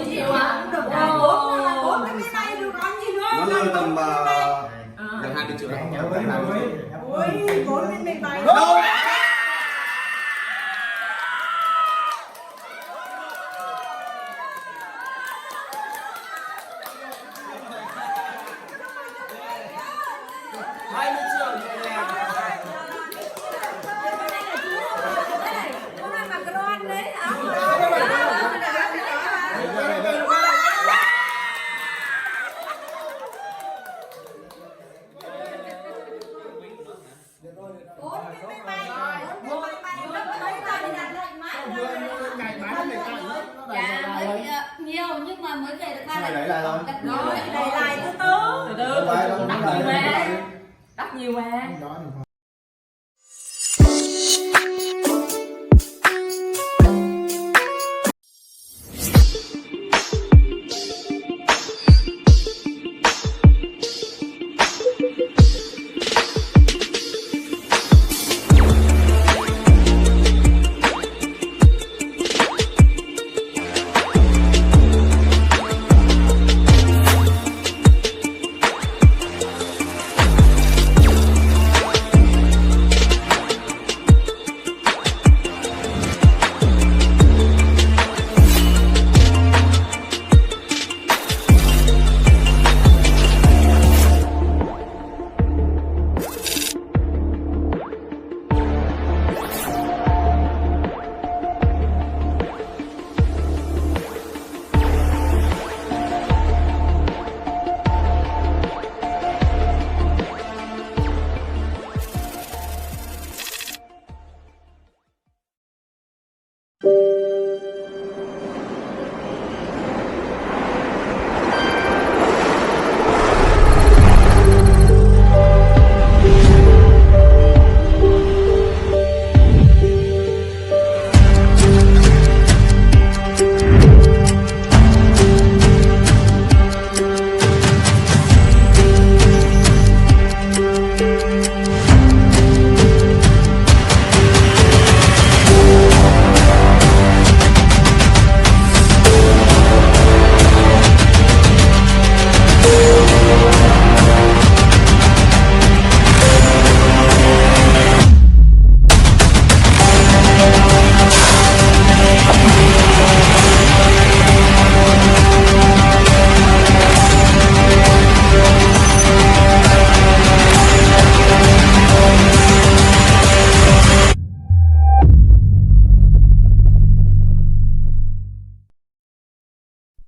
nhiều à? Được rồi, bốn cái máy bay được còn gì nữa? Nó rơi tầm gần 20 triệu. Ôi, 4 cái máy bay. Nhiều nhưng mà mới về được 3 lần. Đẩy lại thôi. Rồi, đẩy lại từ từ. Đắt nhiều mà.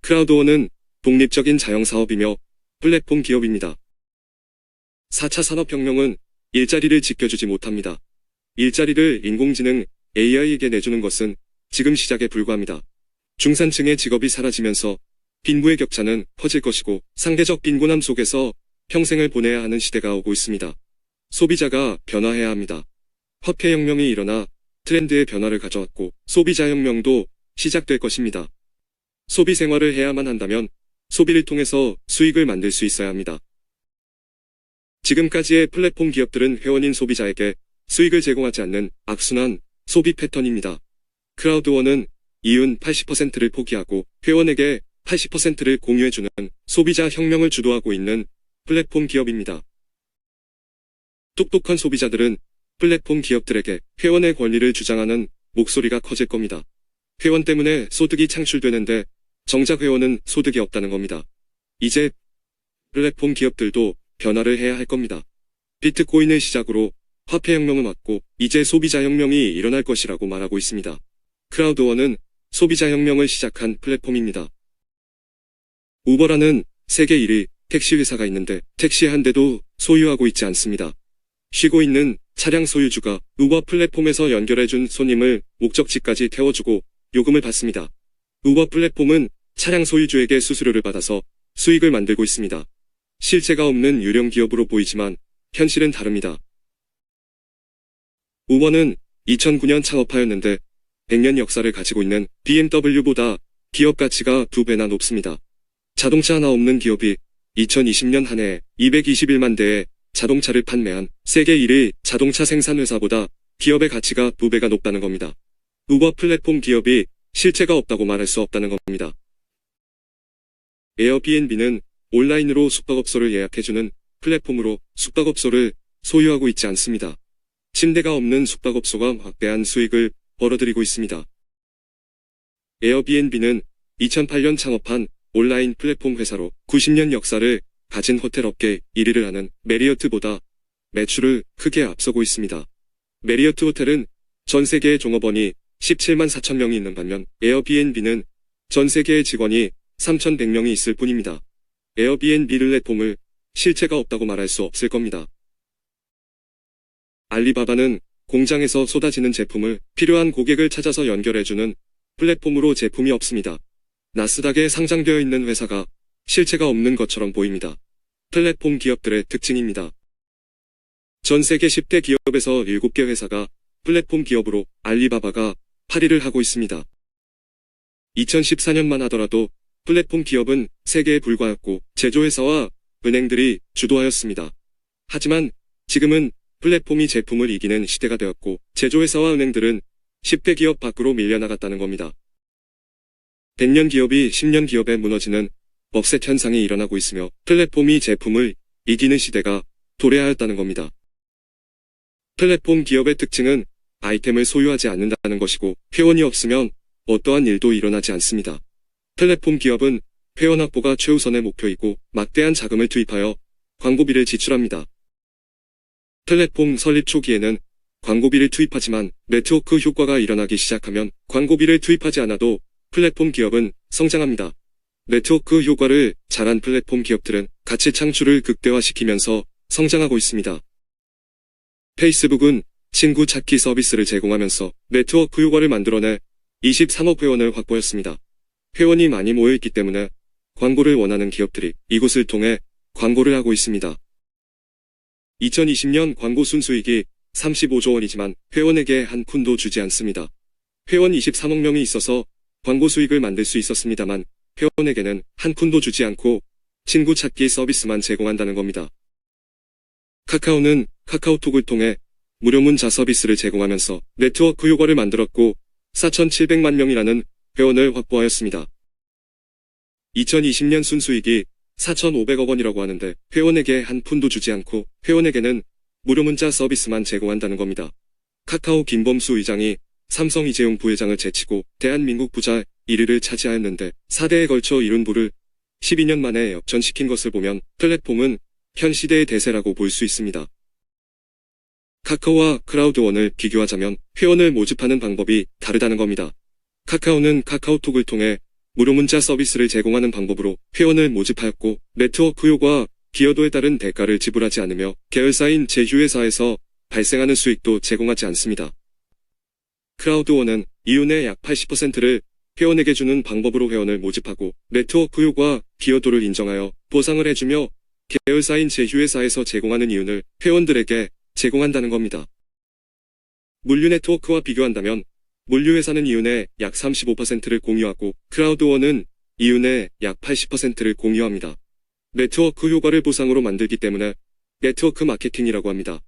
크라우드원은 독립적인 자영사업이며 플랫폼 기업입니다. 4차 산업혁명은 일자리를 지켜주지 못합니다. 일자리를 인공지능 AI에게 내주는 것은 지금 시작에 불과합니다. 중산층의 직업이 사라지면서 빈부의 격차는 커질 것이고 상대적 빈곤함 속에서 평생을 보내야 하는 시대가 오고 있습니다. 소비자가 변화해야 합니다. 화폐혁명이 일어나 트렌드의 변화를 가져왔고 소비자혁명도 시작될 것입니다. 소비 생활을 해야만 한다면 소비를 통해서 수익을 만들 수 있어야 합니다. 지금까지의 플랫폼 기업들은 회원인 소비자에게 수익을 제공하지 않는 악순환 소비 패턴입니다. 크라우드원은 이윤 80%를 포기하고 회원에게 80%를 공유해주는 소비자 혁명을 주도하고 있는 플랫폼 기업입니다. 똑똑한 소비자들은 플랫폼 기업들에게 회원의 권리를 주장하는 목소리가 커질 겁니다. 회원 때문에 소득이 창출되는데 정작 회원은 소득이 없다는 겁니다. 이제 플랫폼 기업들도 변화를 해야 할 겁니다. 비트코인을 시작으로 화폐혁명을 맞고 이제 소비자혁명이 일어날 것이라고 말하고 있습니다. 크라우드원은 소비자혁명을 시작한 플랫폼입니다. 우버라는 세계 1위 택시 회사가 있는데 택시 한 대도 소유하고 있지 않습니다. 쉬고 있는 차량 소유주가 우버 플랫폼에서 연결해준 손님을 목적지까지 태워주고 요금을 받습니다. 우버 플랫폼은 차량 소유주에게 수수료를 받아서 수익을 만들고 있습니다. 실체가 없는 유령 기업으로 보이지만 현실은 다릅니다. 우버는 2009년 창업하였는데 100년 역사를 가지고 있는 BMW보다 기업 가치가 2배나 높습니다. 자동차 하나 없는 기업이 2020년 한 해에 221만 대의 자동차를 판매한 세계 1위 자동차 생산 회사보다 기업의 가치가 2배가 높다는 겁니다. 우버 플랫폼 기업이 실체가 없다고 말할 수 없다는 겁니다. 에어비앤비는 온라인으로 숙박업소를 예약해주는 플랫폼으로 숙박업소를 소유하고 있지 않습니다. 침대가 없는 숙박업소가 막대한 수익을 벌어들이고 있습니다. 에어비앤비는 2008년 창업한 온라인 플랫폼 회사로 90년 역사를 가진 호텔 업계 1위를 하는 메리어트보다 매출을 크게 앞서고 있습니다. 메리어트 호텔은 전 세계의 종업원이 17만 4천 명이 있는 반면 에어비앤비는 전 세계의 직원이 3,100명이 있을 뿐입니다. 에어비앤비 플랫폼을 실체가 없다고 말할 수 없을 겁니다. 알리바바는 공장에서 쏟아지는 제품을 필요한 고객을 찾아서 연결해주는 플랫폼으로 제품이 없습니다. 나스닥에 상장되어 있는 회사가 실체가 없는 것처럼 보입니다. 플랫폼 기업들의 특징입니다. 전 세계 10대 기업에서 7개 회사가 플랫폼 기업으로 알리바바가 8위를 하고 있습니다. 2014년만 하더라도 플랫폼 기업은 3개에 불과했고 제조회사와 은행들이 주도하였습니다. 하지만 지금은 플랫폼이 제품을 이기는 시대가 되었고 제조회사와 은행들은 10대 기업 밖으로 밀려나갔다는 겁니다. 100년 기업이 10년 기업에 무너지는 업셋 현상이 일어나고 있으며 플랫폼이 제품을 이기는 시대가 도래하였다는 겁니다. 플랫폼 기업의 특징은 아이템을 소유하지 않는다는 것이고 회원이 없으면 어떠한 일도 일어나지 않습니다. 플랫폼 기업은 회원 확보가 최우선의 목표이고 막대한 자금을 투입하여 광고비를 지출합니다. 플랫폼 설립 초기에는 광고비를 투입하지만 네트워크 효과가 일어나기 시작하면 광고비를 투입하지 않아도 플랫폼 기업은 성장합니다. 네트워크 효과를 잘한 플랫폼 기업들은 가치 창출을 극대화시키면서 성장하고 있습니다. 페이스북은 친구 찾기 서비스를 제공하면서 네트워크 효과를 만들어내 23억 회원을 확보했습니다. 회원이 많이 모여있기 때문에 광고를 원하는 기업들이 이곳을 통해 광고를 하고 있습니다. 2020년 광고 순수익이 35조 원이지만 회원에게 한 푼도 주지 않습니다. 회원 23억 명이 있어서 광고 수익을 만들 수 있었습니다만 회원에게는 한 푼도 주지 않고 친구 찾기 서비스만 제공한다는 겁니다. 카카오는 카카오톡을 통해 무료 문자 서비스를 제공하면서 네트워크 효과를 만들었고 4,700만 명이라는 회원을 확보하였습니다. 2020년 순수익이 4,500억 원이라고 하는데 회원에게 한 푼도 주지 않고 회원에게는 무료 문자 서비스만 제공한다는 겁니다. 카카오 김범수 의장이 삼성 이재용 부회장을 제치고 대한민국 부자 1위를 차지하였는데 4대에 걸쳐 이룬 부를 12년 만에 역전시킨 것을 보면 플랫폼은 현 시대의 대세라고 볼 수 있습니다. 카카오와 크라우드원을 비교하자면 회원을 모집하는 방법이 다르다는 겁니다. 카카오는 카카오톡을 통해 무료 문자 서비스를 제공하는 방법으로 회원을 모집하였고 네트워크 효과, 기여도에 따른 대가를 지불하지 않으며 계열사인 제휴회사에서 발생하는 수익도 제공하지 않습니다. 크라우드원은 이윤의 약 80%를 회원에게 주는 방법으로 회원을 모집하고 네트워크 효과, 기여도를 인정하여 보상을 해주며 계열사인 제휴회사에서 제공하는 이윤을 회원들에게 제공한다는 겁니다. 물류 네트워크와 비교한다면 물류회사는 이윤의 약 35%를 공유하고 크라우드원은 이윤의 약 80%를 공유합니다. 네트워크 효과를 보상으로 만들기 때문에 네트워크 마케팅이라고 합니다.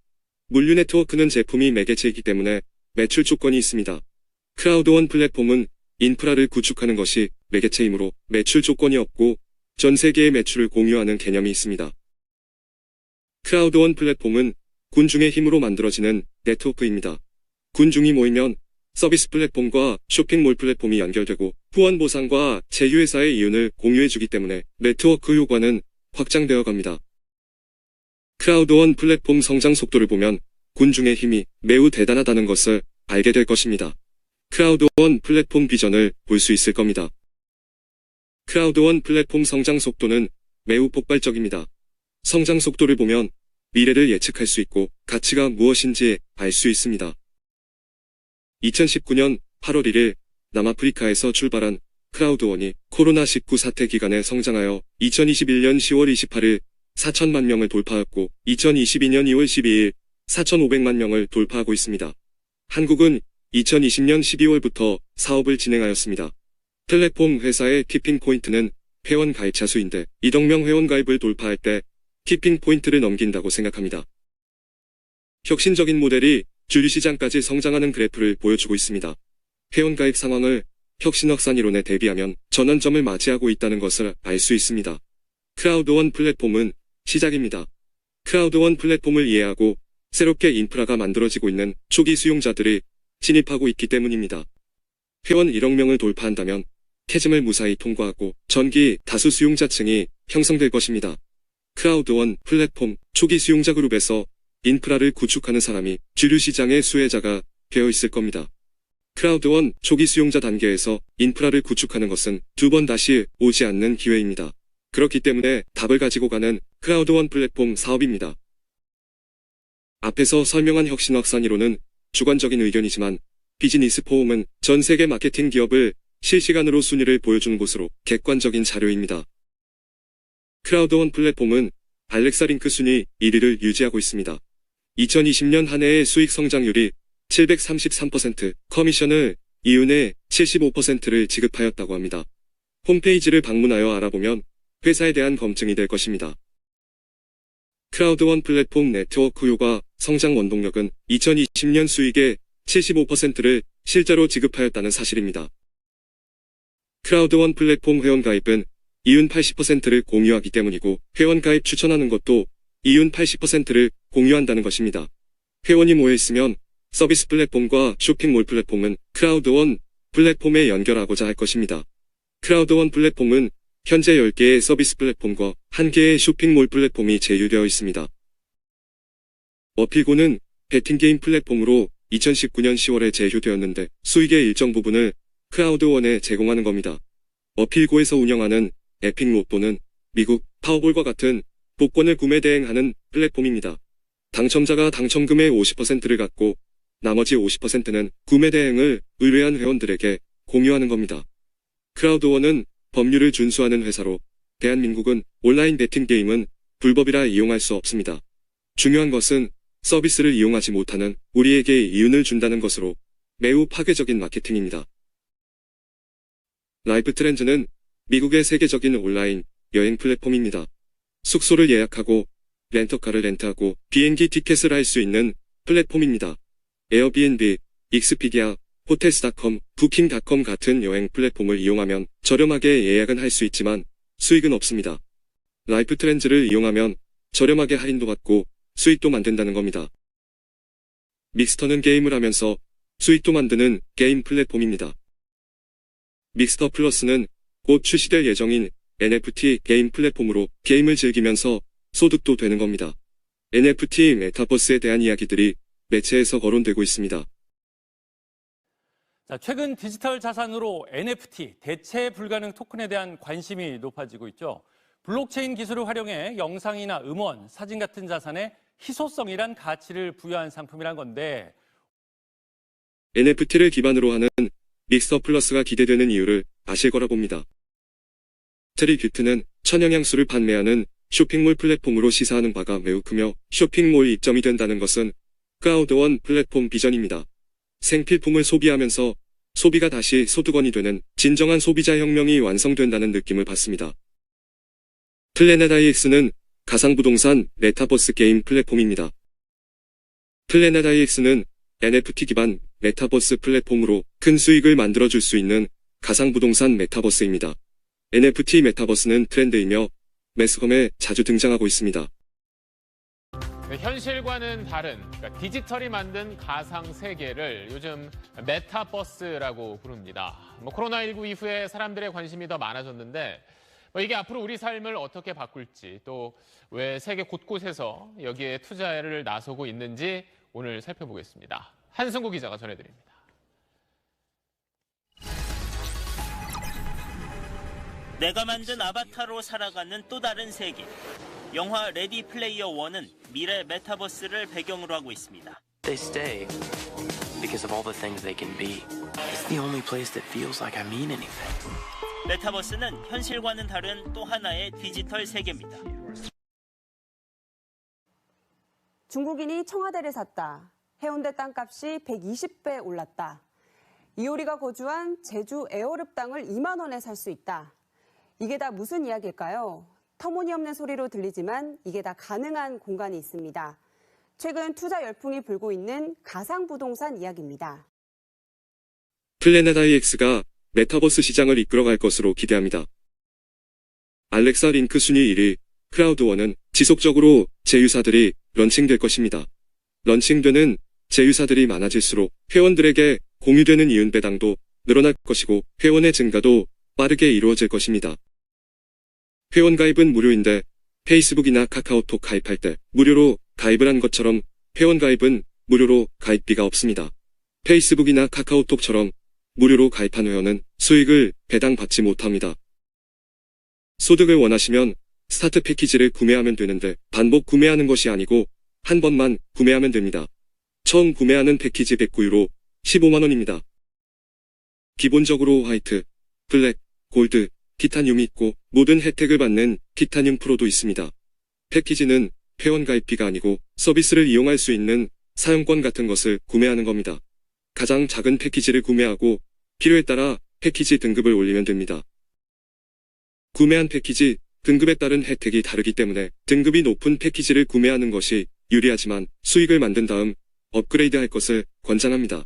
물류 네트워크는 제품이 매개체이기 때문에 매출 조건이 있습니다. 크라우드원 플랫폼은 인프라를 구축하는 것이 매개체이므로 매출 조건이 없고 전 세계의 매출을 공유하는 개념이 있습니다. 크라우드원 플랫폼은 군중의 힘으로 만들어지는 네트워크입니다. 군중이 모이면 서비스 플랫폼과 쇼핑몰 플랫폼이 연결되고 후원 보상과 제휴회사의 이윤을 공유해주기 때문에 네트워크 효과는 확장되어 갑니다. 크라우드원 플랫폼 성장 속도를 보면 군중의 힘이 매우 대단하다는 것을 알게 될 것입니다. 크라우드원 플랫폼 비전을 볼 수 있을 겁니다. 크라우드원 플랫폼 성장 속도는 매우 폭발적입니다. 성장 속도를 보면 미래를 예측할 수 있고 가치가 무엇인지 알 수 있습니다. 2019년 8월 1일 남아프리카에서 출발한 크라우드원이 코로나19 사태 기간에 성장하여 2021년 10월 28일 4천만 명을 돌파하였고 2022년 2월 12일 4,500만 명을 돌파하고 있습니다. 한국은 2020년 12월부터 사업을 진행하였습니다. 플랫폼 회사의 키핑 포인트는 회원 가입자 수인데 2억 명 회원 가입을 돌파할 때 키핑 포인트를 넘긴다고 생각합니다. 혁신적인 모델이 주류시장까지 성장하는 그래프를 보여주고 있습니다. 회원 가입 상황을 혁신확산 이론에 대비하면 전환점을 맞이하고 있다는 것을 알 수 있습니다. 크라우드1 플랫폼은 시작입니다. 크라우드1 플랫폼을 이해하고 새롭게 인프라가 만들어지고 있는 초기 수용자들이 진입하고 있기 때문입니다. 회원 1억 명을 돌파한다면 캐즘을 무사히 통과하고 전기 다수 수용자층이 형성될 것입니다. 크라우드1 플랫폼 초기 수용자 그룹에서 인프라를 구축하는 사람이 주류 시장의 수혜자가 되어 있을 겁니다. 크라우드1 초기 수용자 단계에서 인프라를 구축하는 것은 두 번 다시 오지 않는 기회입니다. 그렇기 때문에 답을 가지고 가는 크라우드1 플랫폼 사업입니다. 앞에서 설명한 혁신 확산 이론은 주관적인 의견이지만 비즈니스 포움은 전 세계 마케팅 기업을 실시간으로 순위를 보여주는 곳으로 객관적인 자료입니다. 크라우드1 플랫폼은 알렉사 링크 순위 1위를 유지하고 있습니다. 2020년 한 해의 수익 성장률이 733%, 커미션을 이윤의 75%를 지급하였다고 합니다. 홈페이지를 방문하여 알아보면 회사에 대한 검증이 될 것입니다. 크라우드1 플랫폼 네트워크 효과 성장 원동력은 2020년 수익의 75%를 실제로 지급하였다는 사실입니다. 크라우드1 플랫폼 회원 가입은 이윤 80%를 공유하기 때문이고 회원 가입 추천하는 것도 이윤 80%를 공유한다는 것입니다. 회원이 모여있으면 서비스 플랫폼과 쇼핑몰 플랫폼은 크라우드1 플랫폼에 연결하고자 할 것입니다. 크라우드1 플랫폼은 현재 10개의 서비스 플랫폼과 1개의 쇼핑몰 플랫폼이 제휴되어 있습니다. 어필고는 베팅게임 플랫폼으로 2019년 10월에 제휴되었는데 수익의 일정 부분을 크라우드1에 제공하는 겁니다. 어필고에서 운영하는 에픽로또는 미국 파워볼과 같은 복권을 구매 대행하는 플랫폼입니다. 당첨자가 당첨금의 50%를 갖고 나머지 50%는 구매 대행을 의뢰한 회원들에게 공유하는 겁니다. 크라우드1은 법률을 준수하는 회사로 대한민국은 온라인 베팅 게임은 불법이라 이용할 수 없습니다. 중요한 것은 서비스를 이용하지 못하는 우리에게 이윤을 준다는 것으로 매우 파괴적인 마케팅입니다. 라이프트렌즈는 미국의 세계적인 온라인 여행 플랫폼입니다. 숙소를 예약하고 렌터카를 렌트하고 비행기 티켓을 할 수 있는 플랫폼입니다. 에어비앤비, 익스피디아, 호텔스닷컴, 부킹닷컴 같은 여행 플랫폼을 이용하면 저렴하게 예약은 할 수 있지만 수익은 없습니다. 라이프트렌즈를 이용하면 저렴하게 할인도 받고 수익도 만든다는 겁니다. 믹스터는 게임을 하면서 수익도 만드는 게임 플랫폼입니다. 믹스터 플러스는 곧 출시될 예정인 NFT 게임 플랫폼으로 게임을 즐기면서 소득도 되는 겁니다. NFT 메타버스에 대한 이야기들이 매체에서 거론되고 있습니다. 자, 최근 디지털 자산으로 NFT, 대체 불가능 토큰에 대한 관심이 높아지고 있죠. 블록체인 기술을 활용해 영상이나 음원, 사진 같은 자산에 희소성이란 가치를 부여한 상품이란 건데 NFT를 기반으로 하는 믹스터 플러스가 기대되는 이유를 아실 거라 봅니다. 트리뷰트는 천연향수를 판매하는 쇼핑몰 플랫폼으로 시사하는 바가 매우 크며 쇼핑몰 입점이 된다는 것은 크라우드1 플랫폼 비전입니다. 생필품을 소비하면서 소비가 다시 소득원이 되는 진정한 소비자 혁명이 완성된다는 느낌을 받습니다. 플래넷 IX는 가상부동산 메타버스 게임 플랫폼입니다. 플래넷 IX는 NFT 기반 메타버스 플랫폼으로 큰 수익을 만들어줄 수 있는 가상부동산 메타버스입니다. NFT 메타버스는 트렌드이며 매스컴에 자주 등장하고 있습니다. 현실과는 다른 디지털이 만든 가상 세계를 요즘 메타버스라고 부릅니다. 코로나19 이후에 사람들의 관심이 더 많아졌는데 이게 앞으로 우리 삶을 어떻게 바꿀지 또 왜 세계 곳곳에서 여기에 투자를 나서고 있는지 오늘 살펴보겠습니다. 한승구 기자가 전해드립니다. 내가 만든 아바타로 살아가는 또 다른 세계. 영화 레디 플레이어 1은 미래 메타버스를 배경으로 하고 있습니다. They stay because of all the things they can be. It's the only place that feels like I mean anything. 메타버스는 현실과는 다른 또 하나의 디지털 세계입니다. 중국인이 청와대를 샀다. 해운대 땅값이 120배 올랐다. 이효리가 거주한 제주 에어릅 땅을 2만 원에 살 수 있다. 이게 다 무슨 이야기일까요? 터무니없는 소리로 들리지만 이게 다 가능한 공간이 있습니다. 최근 투자 열풍이 불고 있는 가상부동산 이야기입니다. 플래넷 IX가 메타버스 시장을 이끌어갈 것으로 기대합니다. 알렉사 링크 순위 1위, 크라우드원은 지속적으로 제휴사들이 런칭될 것입니다. 런칭되는 제휴사들이 많아질수록 회원들에게 공유되는 이윤 배당도 늘어날 것이고 회원의 증가도 빠르게 이루어질 것입니다. 회원 가입은 무료인데 페이스북이나 카카오톡 가입할 때 무료로 가입을 한 것처럼 회원 가입은 무료로 가입비가 없습니다. 페이스북이나 카카오톡처럼 무료로 가입한 회원은 수익을 배당받지 못합니다. 소득을 원하시면 스타트 패키지를 구매하면 되는데 반복 구매하는 것이 아니고 한 번만 구매하면 됩니다. 처음 구매하는 패키지 109유로 15만원입니다. 기본적으로 화이트, 블랙, 골드, 티타늄이 있고 모든 혜택을 받는 티타늄 프로도 있습니다. 패키지는 회원 가입비가 아니고 서비스를 이용할 수 있는 사용권 같은 것을 구매하는 겁니다. 가장 작은 패키지를 구매하고 필요에 따라 패키지 등급을 올리면 됩니다. 구매한 패키지 등급에 따른 혜택이 다르기 때문에 등급이 높은 패키지를 구매하는 것이 유리하지만 수익을 만든 다음 업그레이드 할 것을 권장합니다.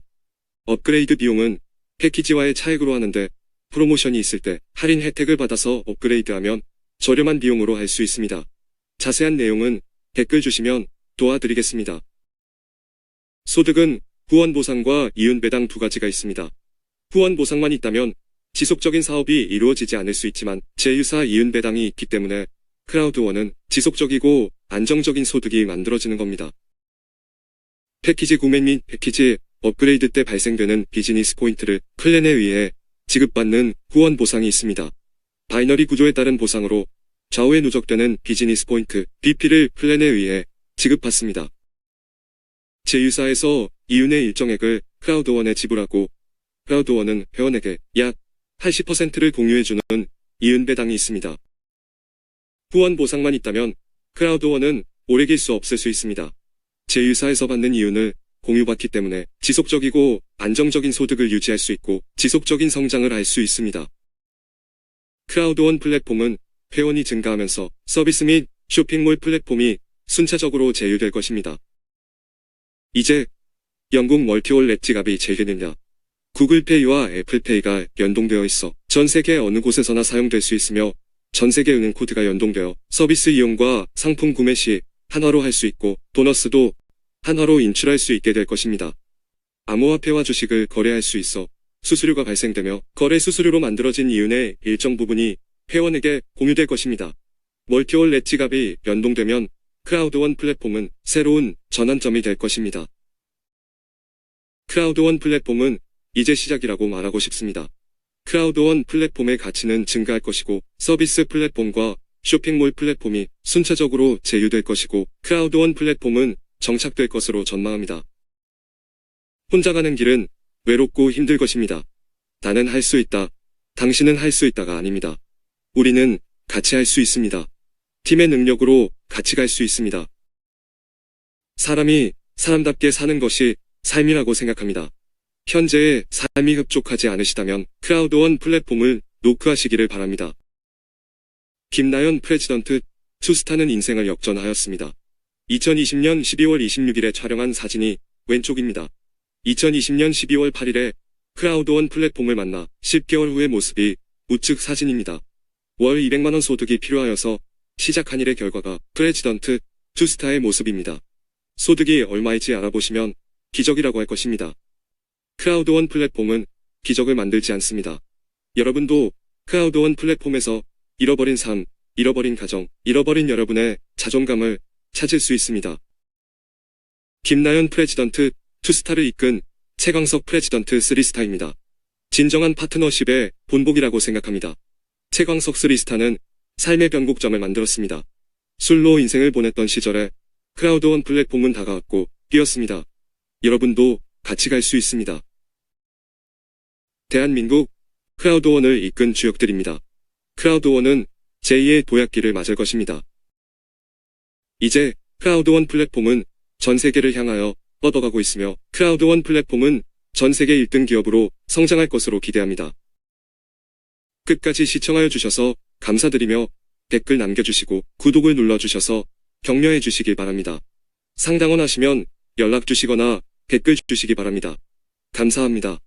업그레이드 비용은 패키지와의 차액으로 하는데 프로모션이 있을 때 할인 혜택을 받아서 업그레이드하면 저렴한 비용으로 할 수 있습니다. 자세한 내용은 댓글 주시면 도와드리겠습니다. 소득은 후원 보상과 이윤 배당 두 가지가 있습니다. 후원 보상만 있다면 지속적인 사업이 이루어지지 않을 수 있지만 제휴사 이윤 배당이 있기 때문에 크라우드원은 지속적이고 안정적인 소득이 만들어지는 겁니다. 패키지 구매 및 패키지 업그레이드 때 발생되는 비즈니스 포인트를 플랜에 의해 지급받는 후원 보상이 있습니다. 바이너리 구조에 따른 보상으로 좌우에 누적되는 비즈니스 포인트 BP를 플랜에 의해 지급받습니다. 제휴사에서 이윤의 일정액을 크라우드원에 지불하고 크라우드원은 회원에게 약 80%를 공유해주는 이윤 배당이 있습니다. 후원 보상만 있다면 크라우드원은 오래 길 수 없을 수 있습니다. 제휴사에서 받는 이윤을 공유받기 때문에 지속적이고 안정적인 소득을 유지할 수 있고 지속적인 성장을 할 수 있습니다. 크라우드원 플랫폼은 회원이 증가하면서 서비스 및 쇼핑몰 플랫폼이 순차적으로 제휴될 것입니다. 이제 영국 멀티월렛 지갑이 제휴되느냐? 구글페이와 애플페이가 연동되어 있어 전 세계 어느 곳에서나 사용될 수 있으며 전 세계 은행 코드가 연동되어 서비스 이용과 상품 구매 시 한화로 할 수 있고 보너스도 한화로 인출할 수 있게 될 것입니다. 암호화폐와 주식을 거래할 수 있어 수수료가 발생되며 거래 수수료로 만들어진 이윤의 일정 부분이 회원에게 공유될 것입니다. 멀티월렛 지갑이 연동되면 크라우드원 플랫폼은 새로운 전환점이 될 것입니다. 크라우드원 플랫폼은 이제 시작이라고 말하고 싶습니다. 크라우드원 플랫폼의 가치는 증가할 것이고 서비스 플랫폼과 쇼핑몰 플랫폼이 순차적으로 제휴될 것이고 크라우드원 플랫폼은 정착될 것으로 전망합니다. 혼자 가는 길은 외롭고 힘들 것입니다. 나는 할 수 있다. 당신은 할 수 있다가 아닙니다. 우리는 같이 할 수 있습니다. 팀의 능력으로 같이 갈 수 있습니다. 사람이 사람답게 사는 것이 삶이라고 생각합니다. 현재의 삶이 흡족하지 않으시다면 크라우드원 플랫폼을 노크하시기를 바랍니다. 김나연 프레지던트 투스타는 인생을 역전하였습니다. 2020년 12월 26일에 촬영한 사진이 왼쪽입니다. 2020년 12월 8일에 크라우드원 플랫폼을 만나 10개월 후의 모습이 우측 사진입니다. 월 200만원 소득이 필요하여서 시작한 일의 결과가 프레지던트 투스타의 모습입니다. 소득이 얼마인지 알아보시면 기적이라고 할 것입니다. 크라우드원 플랫폼은 기적을 만들지 않습니다. 여러분도 크라우드원 플랫폼에서 잃어버린 삶, 잃어버린 가정, 잃어버린 여러분의 자존감을 찾을 수 있습니다. 김나연 프레지던트 투스타를 이끈 최광석 프레지던트 3스타입니다. 진정한 파트너십의 본보기라고 생각합니다. 최광석 3스타는 삶의 변곡점을 만들었습니다. 술로 인생을 보냈던 시절에 크라우드원 플랫폼은 다가왔고 뛰었습니다. 여러분도 같이 갈 수 있습니다. 대한민국 크라우드원을 이끈 주역들입니다. 크라우드원은 제2의 도약기를 맞을 것입니다. 이제 크라우드원 플랫폼은 전 세계를 향하여 뻗어가고 있으며 크라우드원 플랫폼은 전 세계 1등 기업으로 성장할 것으로 기대합니다. 끝까지 시청하여 주셔서 감사드리며 댓글 남겨주시고 구독을 눌러주셔서 격려해 주시기 바랍니다. 상담 원하시면 연락 주시거나 댓글 주시기 바랍니다. 감사합니다.